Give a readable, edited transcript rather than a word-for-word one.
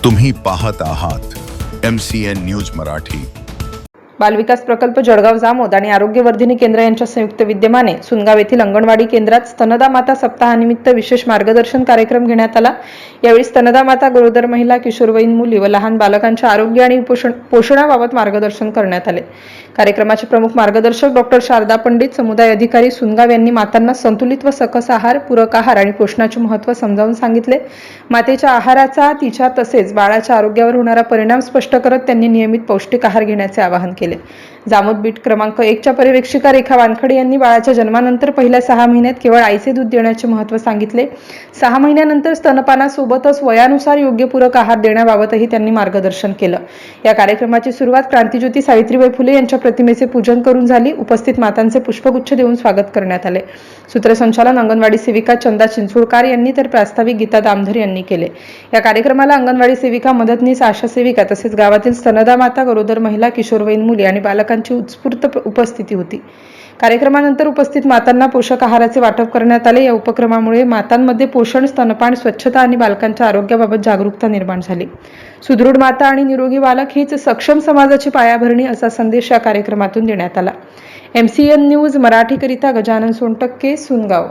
तुम्ही पाहत आहात MCN न्यूज मराठी। बालविकास प्रकल्प जळगाव जामोद आणि आरोग्यवर्धिनी केंद्र यांच्या संयुक्त विद्यमाने सुनगाव येथील अंगणवाडी केंद्रात स्तनदा माता सप्ताहानिमित्त विशेष मार्गदर्शन कार्यक्रम घेण्यात आला। यावेळी स्तनदा माता, गरोदर महिला, किशोरवयीन मुली व लहान बालकांच्या आरोग्य आणि पोषणाबाबत मार्गदर्शन करण्यात आले। कार्यक्रमाचे प्रमुख मार्गदर्शक डॉक्टर शारदा पंडित, समुदाय अधिकारी सुनगाव यांनी मातांना संतुलित व सकस आहार, पूरक आहार आणि पोषणाचे महत्त्व समजावून सांगितले। मातेच्या आहाराचा तिच्या तसेच बाळाच्या आरोग्यावर होणारा परिणाम स्पष्ट करत त्यांनी नियमित पौष्टिक आहार घेण्याचे आवाहन केले। जामोद बीट क्रमांक 1 च्या पर्यवेक्षिका रेखा वानखडे यांनी बाळाच्या जन्मानंतर पहिल्या 6 महिन्यात केवळ आईचे दूध देण्याचे महत्त्व सांगितले। 6 महिन्यानंतर स्तनपानासोबतच वयानुसार योग्य पूरक आहार देण्याबाबतही त्यांनी मार्गदर्शन केलं। या कार्यक्रमाची सुरुवात क्रांतिज्योती सावित्रीबाई फुले यांच्या प्रतिमेचे पूजन करून झाली। उपस्थित मातांचे पुष्पगुच्छ देऊन स्वागत करण्यात आले। सूत्रसंचालन अंगणवाडी सेविका चंदा चिंचोळकर यांनी तर प्रास्ताविक गीता दामधर यांनी केले। या कार्यक्रमाला अंगणवाडी सेविका, मदतनीस, आशा सेविका तसेच गावातील स्तनदा माता, गरोदर महिला, किशोरवयीन मुली आणि बालकांची उत्स्फूर्त उपस्थिती होती। कार्यक्रमानंतर उपस्थित मातांना पोषक आहाराचे वाटप करण्यात आले। या उपक्रमामुळे मातांमध्ये पोषण, स्तनपान, स्वच्छता आणि बालकांच्या आरोग्याबाबत जागरूकता निर्माण झाली। सुदृढ माता आणि निरोगी बालक हीच सक्षम समाजाची पायाभरणी असा संदेश या कार्यक्रमातून देण्यात आला। MCN न्यूज मराठीकरिता गजानन सोनटक्के, सुनगाव।